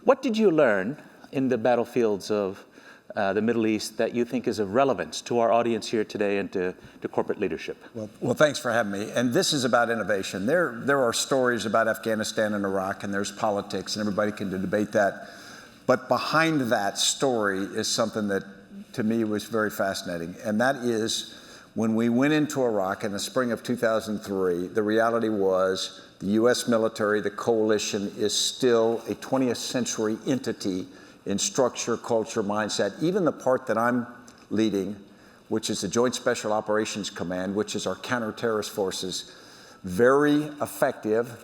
What did you learn in the battlefields of the Middle East that you think is of relevance to our audience here today and to corporate leadership? Well, thanks for having me. And this is about innovation. There are stories about Afghanistan and Iraq, and there's politics, and everybody can debate that. But behind that story is something that, to me, was very fascinating. And that is, when we went into Iraq in the spring of 2003, the reality was the U.S. military, the coalition, is still a 20th century entity in structure, culture, mindset. Even the part that I'm leading, which is the Joint Special Operations Command, which is our counter-terrorist forces, very effective,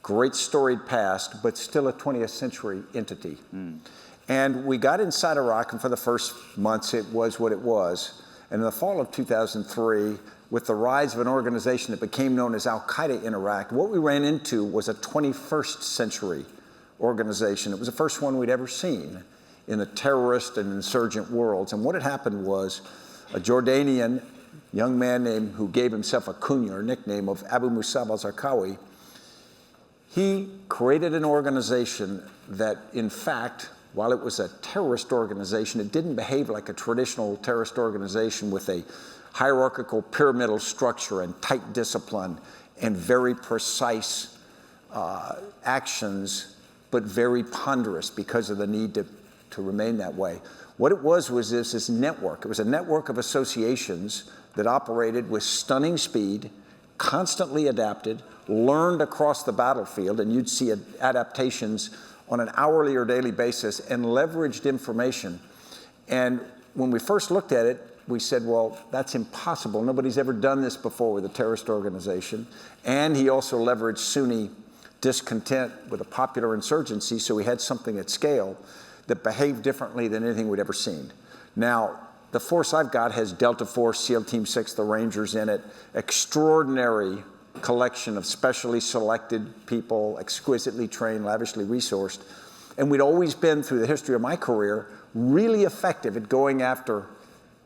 great storied past, but still a 20th century entity. And we got inside Iraq, and for the first months, it was what it was. And in the fall of 2003, with the rise of an organization that became known as Al-Qaeda in Iraq, what we ran into was a 21st century organization. It was the first one we'd ever seen in the terrorist and insurgent worlds. And what had happened was a Jordanian young man who gave himself a kunya, or nickname, of Abu Musab al-Zarqawi. He created an organization that, in fact, while it was a terrorist organization, it didn't behave like a traditional terrorist organization with a hierarchical pyramidal structure and tight discipline and very precise actions, but very ponderous because of the need to remain that way. What it was this network. It was a network of associations that operated with stunning speed, constantly adapted, learned across the battlefield, and you'd see adaptations on an hourly or daily basis, and leveraged information. And when we first looked at it, we said, well, that's impossible. Nobody's ever done this before with a terrorist organization. And he also leveraged Sunni discontent with a popular insurgency, so we had something at scale that behaved differently than anything we'd ever seen. Now, the force I've got has Delta Force, SEAL Team 6, the Rangers in it, extraordinary collection of specially selected people, exquisitely trained, lavishly resourced. And we'd always been, through the history of my career, really effective at going after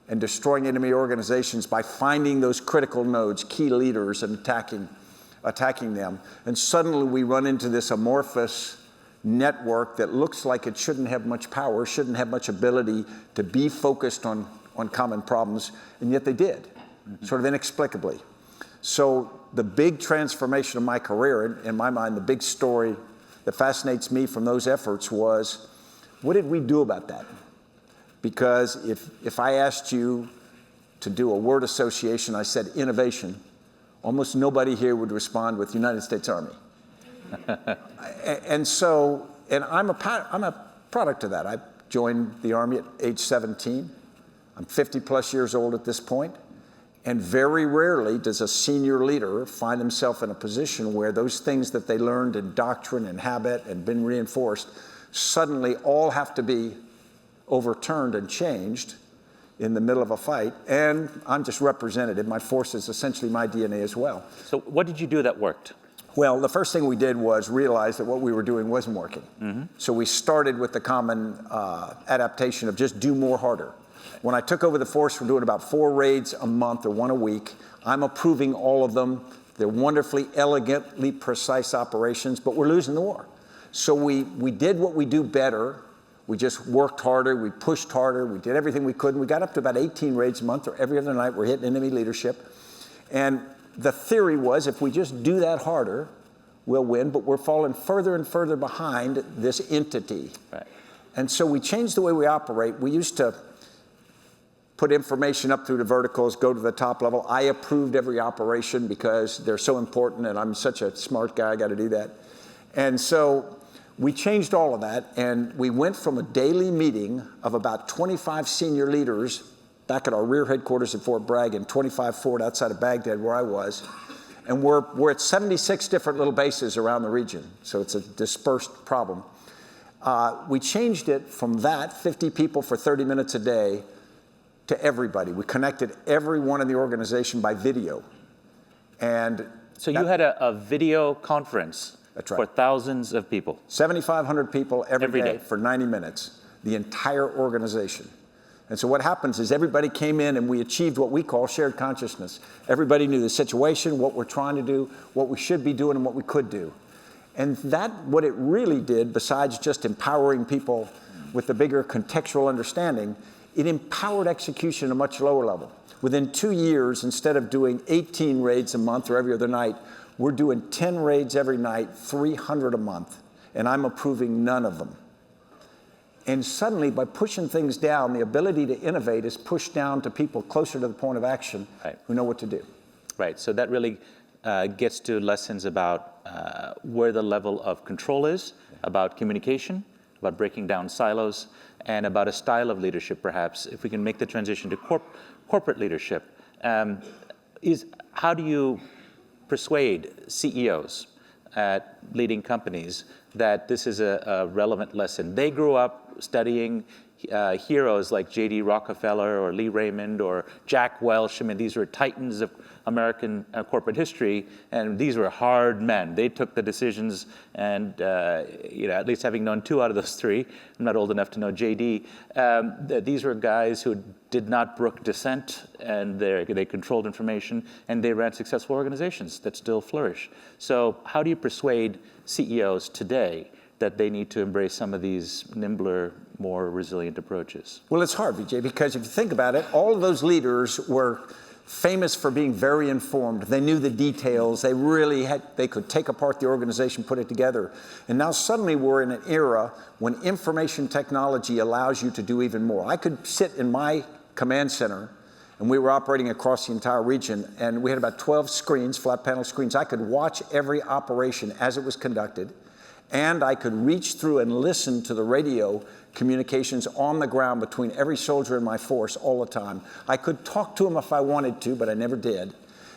and destroying enemy organizations by finding those critical nodes, key leaders, and attacking them. And suddenly we run into this amorphous network that looks like it shouldn't have much power, shouldn't have much ability to be focused on common problems, and yet they did, sort of inexplicably. So the big transformation of my career, in my mind, the big story that fascinates me from those efforts was, what did we do about that? Because if I asked you to do a word association, I said innovation, almost nobody here would respond with United States Army. and I'm a product of that. I joined the Army at age 17. I'm 50 plus years old at this point. And very rarely does a senior leader find himself in a position where those things that they learned in doctrine and habit and been reinforced suddenly all have to be overturned and changed in the middle of a fight. And I'm just representative. My force is essentially my DNA as well. So what did you do that worked? Well, the first thing we did was realize that what we were doing wasn't working. So we started with the common adaptation of just do more harder. When I took over the force, we're doing about 4 raids a month or 1 a week. I'm approving all of them. They're wonderfully, elegantly precise operations, but we're losing the war. So we did what we do better. We just worked harder, we pushed harder, we did everything we could, and we got up to about 18 raids a month, or every other night we're hitting enemy leadership. And the theory was, if we just do that harder, we'll win, but we're falling further and further behind this entity. Right. And so we changed the way we operate. We used to put information up through the verticals, go to the top level. I approved every operation because they're so important, and I'm such a smart guy, I got to do that. And so we changed all of that, and we went from a daily meeting of about 25 senior leaders back at our rear headquarters at Fort Bragg and 25 Fort outside of Baghdad, where I was. And we're at 76 different little bases around the region, so it's a dispersed problem. We changed it from that, 50 people for 30 minutes a day, to everybody. We connected everyone in the organization by video. And so you had a video conference. That's right. For thousands of people. 7,500 people every day for 90 minutes, the entire organization. And so what happens is everybody came in and we achieved what we call shared consciousness. Everybody knew the situation, what we're trying to do, what we should be doing, and what we could do. And what it really did, besides just empowering people with the bigger contextual understanding, it empowered execution at a much lower level. Within 2 years, instead of doing 18 raids a month or every other night, we're doing 10 raids every night, 300 a month, and I'm approving none of them. And suddenly, by pushing things down, the ability to innovate is pushed down to people closer to the point of action who know what to do. Right, so that really gets to lessons about where the level of control is, about communication, about breaking down silos, and about a style of leadership, perhaps, if we can make the transition to corporate leadership. How do you persuade CEOs at leading companies that this is a relevant lesson? They grew up studying heroes like J.D. Rockefeller or Lee Raymond or Jack Welch. I mean, these were titans of American corporate history, and these were hard men. They took the decisions, and at least having known 2 out of those 3, I'm not old enough to know J.D., these were guys who did not brook dissent, and they controlled information, and they ran successful organizations that still flourish. So how do you persuade CEOs today that they need to embrace some of these nimbler, more resilient approaches? Well, it's hard, Vijay, because if you think about it, all of those leaders were famous for being very informed. They knew the details. They could take apart the organization, put it together. And now suddenly we're in an era when information technology allows you to do even more. I could sit in my command center, and we were operating across the entire region, and we had about 12 screens, flat panel screens. I could watch every operation as it was conducted, and I could reach through and listen to the radio communications on the ground between every soldier in my force all the time. I could talk to them if I wanted to, but I never did.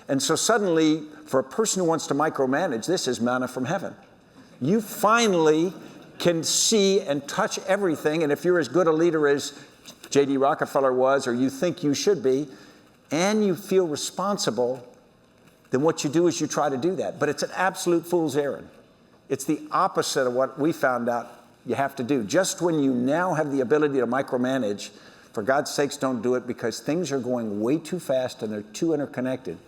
And so suddenly, for a person who wants to micromanage, this is manna from heaven. You finally can see and touch everything, and if you're as good a leader as J.D. Rockefeller was, or you think you should be, and you feel responsible, then what you do is you try to do that. But it's an absolute fool's errand. It's the opposite of what we found out you have to do. Just when you now have the ability to micromanage, for God's sakes, don't do it, because things are going way too fast and they're too interconnected.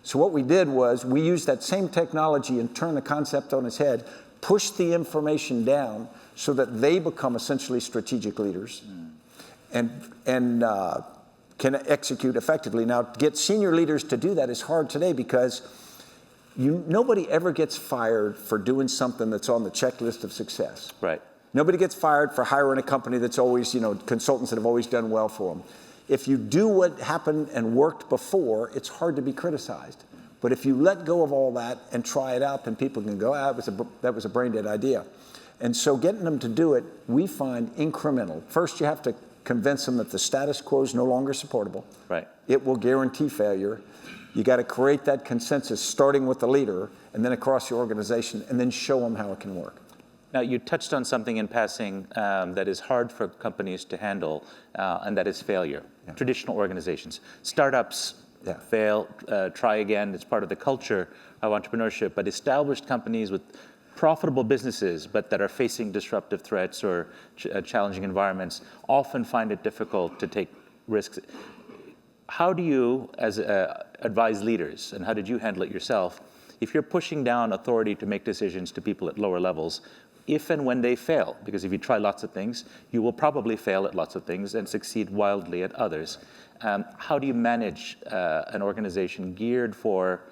So what we did was we used that same technology and turned the concept on its head, pushed the information down so that they become essentially strategic leaders and can execute effectively. Now, to get senior leaders to do that is hard today because nobody ever gets fired for doing something that's on the checklist of success. Right. Nobody gets fired for hiring a company that's always, consultants that have always done well for them. If you do what happened and worked before, it's hard to be criticized. But if you let go of all that and try it out, then people can go, that was a brain dead idea. And so getting them to do it, we find incremental. First, you have to convince them that the status quo is no longer supportable. Right. It will guarantee failure. You got to create that consensus, starting with the leader, and then across the organization, and then show them how it can work. Now, you touched on something in passing that is hard for companies to handle, and that is failure. Yeah. Traditional organizations. Startups fail, try again. It's part of the culture of entrepreneurship. But established companies with profitable businesses, but that are facing disruptive threats or challenging environments, often find it difficult to take risks. How do you, advise leaders, and how did you handle it yourself, if you're pushing down authority to make decisions to people at lower levels, if and when they fail? Because if you try lots of things, you will probably fail at lots of things and succeed wildly at others. How do you manage an organization geared for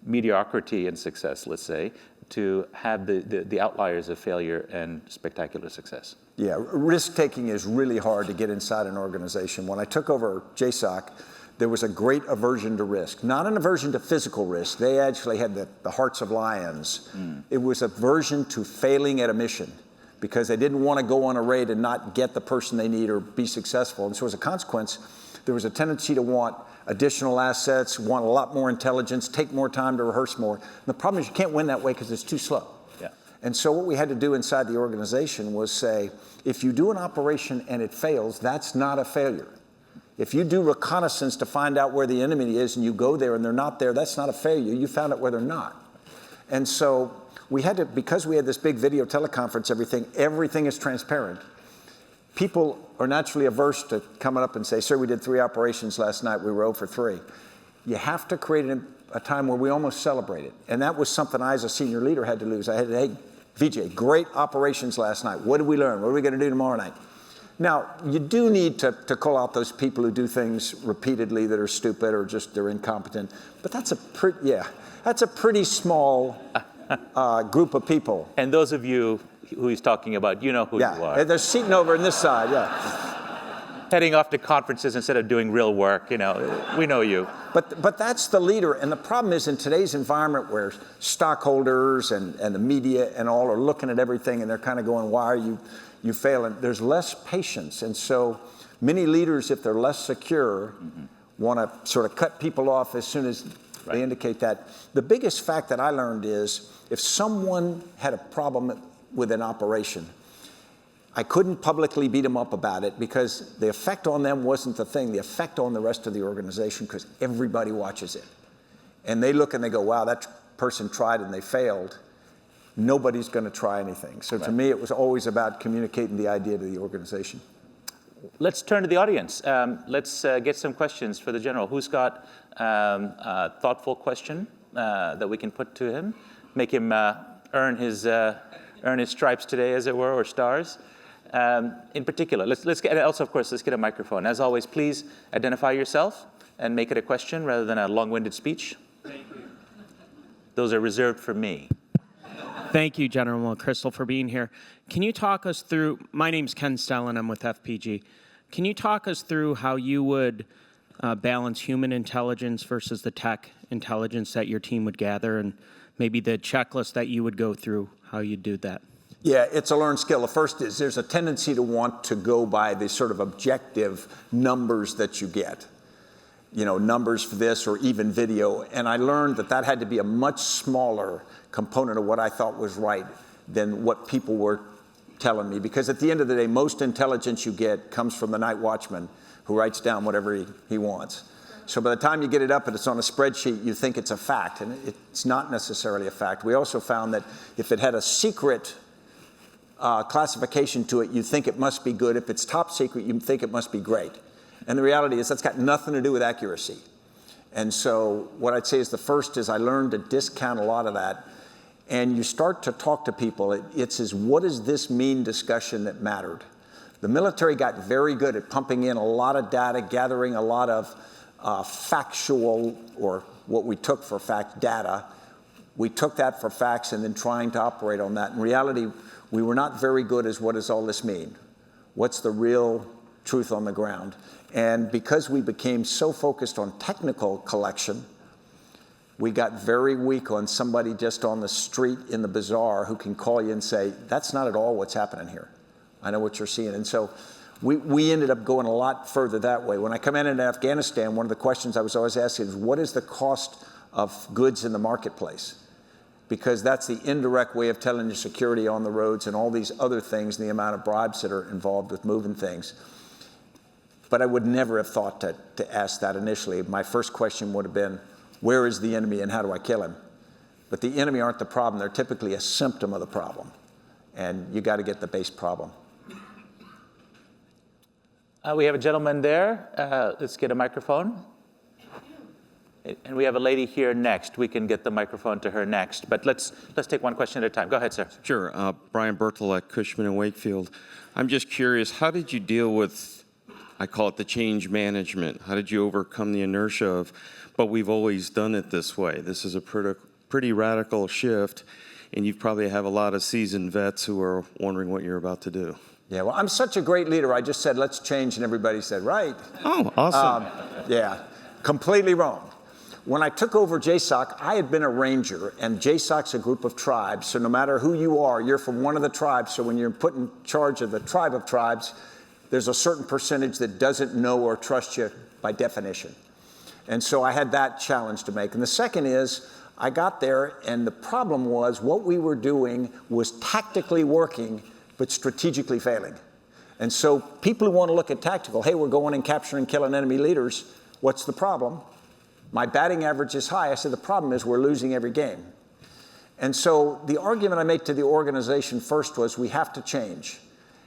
mediocrity and success, let's say, to have the outliers of failure and spectacular success? Yeah, risk-taking is really hard to get inside an organization. When I took over JSOC, there was a great aversion to risk. Not an aversion to physical risk. They actually had the hearts of lions. It was aversion to failing at a mission because they didn't want to go on a raid and not get the person they need or be successful. And so as a consequence, there was a tendency to want additional assets, want a lot more intelligence, take more time to rehearse more. And the problem is you can't win that way because it's too slow. Yeah. And so what we had to do inside the organization was say, if you do an operation and it fails, that's not a failure. If you do reconnaissance to find out where the enemy is and you go there and they're not there, that's not a failure. You found out where they're not. And so we had to, because we had this big video teleconference, everything is transparent. People are naturally averse to coming up and say, sir, we did 3 operations last night, we were 0 for 3. You have to create a time where we almost celebrate it. And that was something I, as a senior leader, had to lose. I had, hey, Vijay, great operations last night. What did we learn? What are we going to do tomorrow night? Now, you do need to call out those people who do things repeatedly that are stupid or just they're incompetent. But that's a pretty small group of people. And those of you who he's talking about, you know who you are. They're seating over on this side, Heading off to conferences instead of doing real work, we know you. But that's the leader. And the problem is in today's environment where stockholders and the media and all are looking at everything and they're kind of going, why are you failing? There's less patience. And so many leaders, if they're less secure, want to sort of cut people off as soon as they indicate that. The biggest fact that I learned is if someone had a problem with an operation, I couldn't publicly beat them up about it because the effect on them wasn't the thing. The effect on the rest of the organization, because everybody watches it. And they look and they go, wow, that person tried and they failed. Nobody's going to try anything. So to me, it was always about communicating the idea to the organization. Let's turn to the audience. Let's get some questions for the general. Who's got a thoughtful question that we can put to him? Make him earn his stripes today, as it were, or stars. In particular, let's get a microphone. As always, please identify yourself and make it a question rather than a long-winded speech. Thank you. Those are reserved for me. Thank you, General McChrystal, for being here. Can you talk us through, my name's Ken Stell and I'm with FPG. Can you talk us through how you would balance human intelligence versus the tech intelligence that your team would gather, and maybe the checklist that you would go through, how you'd do that? Yeah, it's a learned skill. The first is there's a tendency to want to go by the sort of objective numbers that you get. Numbers for this or even video. And I learned that had to be a much smaller component of what I thought was right than what people were telling me. Because at the end of the day, most intelligence you get comes from the night watchman who writes down whatever he wants. So by the time you get it up and it's on a spreadsheet, you think it's a fact. And it's not necessarily a fact. We also found that if it had a secret classification to it, you think it must be good. If it's top secret, you think it must be great. And the reality is that's got nothing to do with accuracy. And so what I'd say is the first is I learned to discount a lot of that. And you start to talk to people. It's what does this mean discussion that mattered. The military got very good at pumping in a lot of data, gathering a lot of factual, or what we took for fact, data. We took that for facts and then trying to operate on that. In reality, we were not very good as what does all this mean? What's the real truth on the ground? And because we became so focused on technical collection, we got very weak on somebody just on the street in the bazaar who can call you and say, that's not at all what's happening here. I know what you're seeing. And so we ended up going a lot further that way. When I come in Afghanistan, one of the questions I was always asking is, what is the cost of goods in the marketplace? Because that's the indirect way of telling you security on the roads and all these other things and the amount of bribes that are involved with moving things. But I would never have thought to ask that initially. My first question would have been, where is the enemy and how do I kill him? But the enemy aren't the problem. They're typically a symptom of the problem. And you got to get the base problem. We have a gentleman there. Let's get a microphone. And we have a lady here next. We can get the microphone to her next. But let's take one question at a time. Go ahead, sir. Sure. Brian Bertel at Cushman & Wakefield. I'm just curious, how did you deal with, I call it the change management? How did you overcome the inertia of, but we've always done it this way? This is a pretty radical shift, and you probably have a lot of seasoned vets who are wondering what you're about to do. Yeah, well, I'm such a great leader. I just said, let's change, and everybody said, right. Oh, awesome. Yeah, completely wrong. When I took over JSOC, I had been a ranger, and JSOC's a group of tribes, so no matter who you are, you're from one of the tribes, so when you're put in charge of the tribe of tribes, there's a certain percentage that doesn't know or trust you by definition. And so I had that challenge to make. And the second is, I got there, and the problem was what we were doing was tactically working, but strategically failing. And so people who want to look at tactical, hey, we're going and capturing, killing enemy leaders, what's the problem? My batting average is high. I said, the problem is we're losing every game. And so the argument I made to the organization first was we have to change.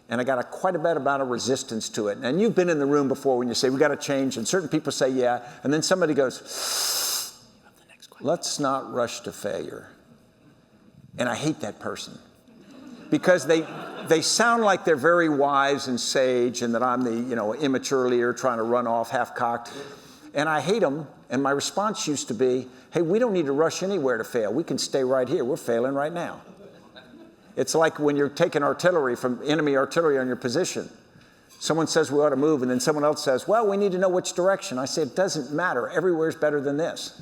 And I got quite a bit amount of resistance to it. And you've been in the room before when you say, we got to change, and certain people say, yeah, and then somebody goes, let's not rush to failure. And I hate that person. because they sound like they're very wise and sage and that I'm the immature leader trying to run off half-cocked. And I hate them. And my response used to be, hey, we don't need to rush anywhere to fail. We can stay right here. We're failing right now. It's like when you're taking artillery from enemy artillery on your position. Someone says we ought to move, and then someone else says, well, we need to know which direction. I say, it doesn't matter. Everywhere's better than this.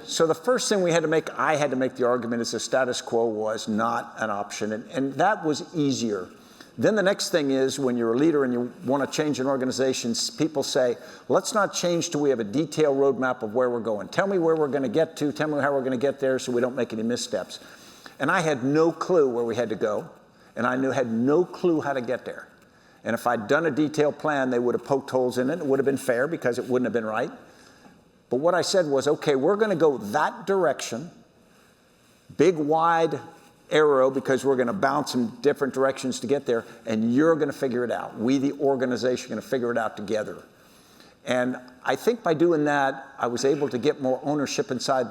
So the first thing I had to make the argument is the status quo was not an option, and that was easier. Then the next thing is when you're a leader and you want to change an organization, people say, let's not change till we have a detailed roadmap of where we're going. Tell me where we're going to get to. Tell me how we're going to get there so we don't make any missteps. And I had no clue where we had to go, and I had no clue how to get there. And if I'd done a detailed plan, they would have poked holes in it. It would have been fair because it wouldn't have been right. But what I said was, okay, we're going to go that direction, big, wide arrow, because we're going to bounce in different directions to get there, and you're going to figure it out. We, the organization, are going to figure it out together. And I think by doing that, I was able to get more ownership inside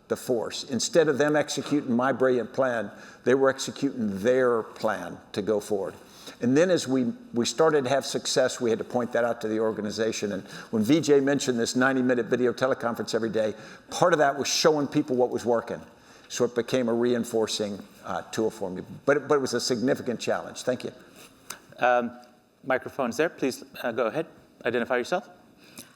the force. Instead of them executing my brilliant plan, they were executing their plan to go forward. And then as we started to have success, we had to point that out to the organization. And when Vijay mentioned this 90-minute video teleconference every day, part of that was showing people what was working. So it became a reinforcing tool for me. But it was a significant challenge. Thank you. Microphone's there. Please go ahead. Identify yourself.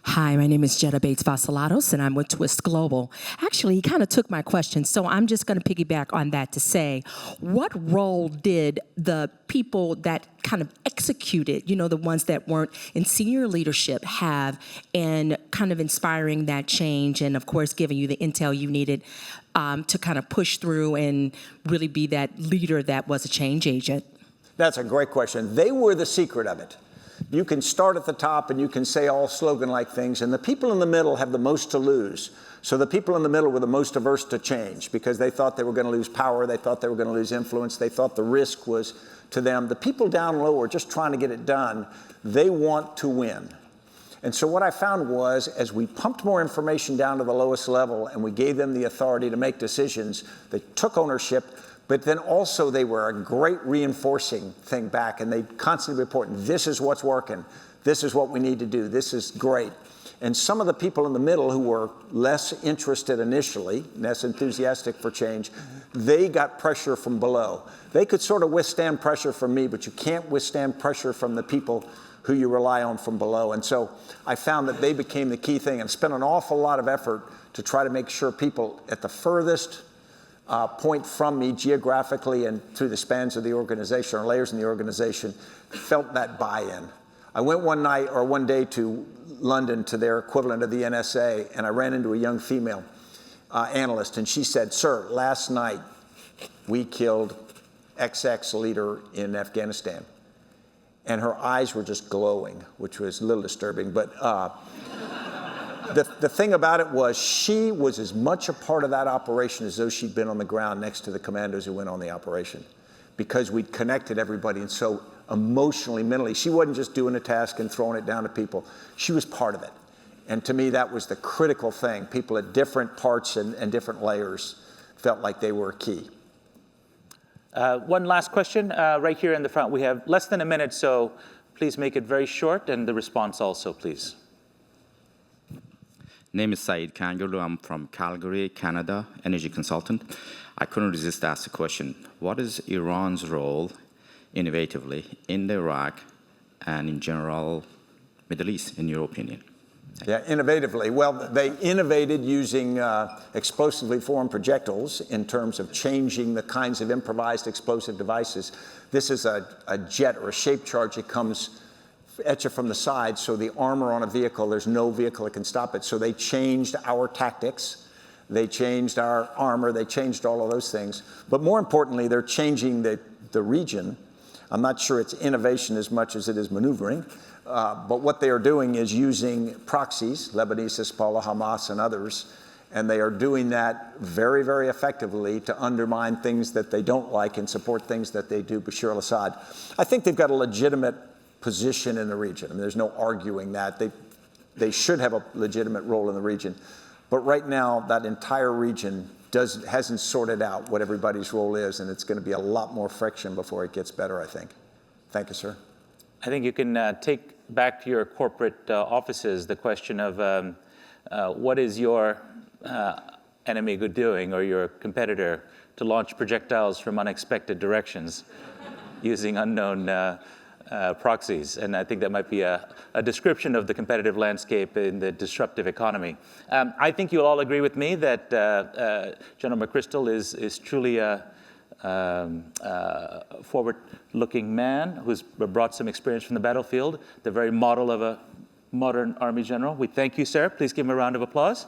Hi, my name is Jetta Bates-Vassalatos, and I'm with Twist Global. Actually, he kind of took my question, so I'm just going to piggyback on that to say, what role did the people that kind of executed, the ones that weren't in senior leadership, have in kind of inspiring that change and, of course, giving you the intel you needed to kind of push through and really be that leader that was a change agent? That's a great question. They were the secret of it. You can start at the top and you can say all slogan-like things, and the people in the middle have the most to lose. So the people in the middle were the most averse to change because they thought they were going to lose power, they thought they were going to lose influence, they thought the risk was to them. The people down low are just trying to get it done. They want to win. And so what I found was, as we pumped more information down to the lowest level and we gave them the authority to make decisions, they took ownership. But then also they were a great reinforcing thing back, and they constantly reporting, this is what's working, this is what we need to do, this is great. And some of the people in the middle who were less interested initially, less enthusiastic for change, they got pressure from below. They could sort of withstand pressure from me, but you can't withstand pressure from the people who you rely on from below. And so I found that they became the key thing, and spent an awful lot of effort to try to make sure people at the furthest point from me geographically and through the spans of the organization or layers in the organization felt that buy-in. I went one day to London to their equivalent of the NSA, and I ran into a young female analyst, and she said, sir, last night we killed XX leader in Afghanistan. And her eyes were just glowing, which was a little disturbing, but the thing about it was she was as much a part of that operation as though she'd been on the ground next to the commandos who went on the operation, because we'd connected everybody. And so emotionally, mentally, she wasn't just doing a task and throwing it down to people. She was part of it. And to me, that was the critical thing. People at different parts and different layers felt like they were key. One last question right here in the front. We have less than a minute, so please make it very short, and the response also, please. Name is Saeed Kangaroo. I'm from Calgary, Canada, energy consultant. I couldn't resist to ask the question, what is Iran's role, innovatively, in Iraq and in general Middle East, in your opinion? Yeah, innovatively. Well, they innovated using explosively formed projectiles in terms of changing the kinds of improvised explosive devices. This is a jet or a shape charge that comes at you from the side, so the armor on a vehicle, there's no vehicle that can stop it. So they changed our tactics, they changed our armor, they changed all of those things. But more importantly, they're changing the region. I'm not sure it's innovation as much as it is maneuvering, but what they are doing is using proxies, Lebanese, Hezbollah, Hamas, and others, and they are doing that very, very effectively to undermine things that they don't like and support things that they do, Bashar al-Assad. I think they've got a legitimate position in the region. I mean, there's no arguing that. They should have a legitimate role in the region. But right now, that entire region hasn't sorted out what everybody's role is, and it's going to be a lot more friction before it gets better, I think. Thank you, sir. I think you can take back to your corporate offices the question of what is your enemy good doing, or your competitor, to launch projectiles from unexpected directions using unknown proxies. And I think that might be a description of the competitive landscape in the disruptive economy. I think you'll all agree with me that General McChrystal is truly a forward-looking man who's brought some experience from the battlefield, the very model of a modern Army general. We thank you, sir. Please give him a round of applause.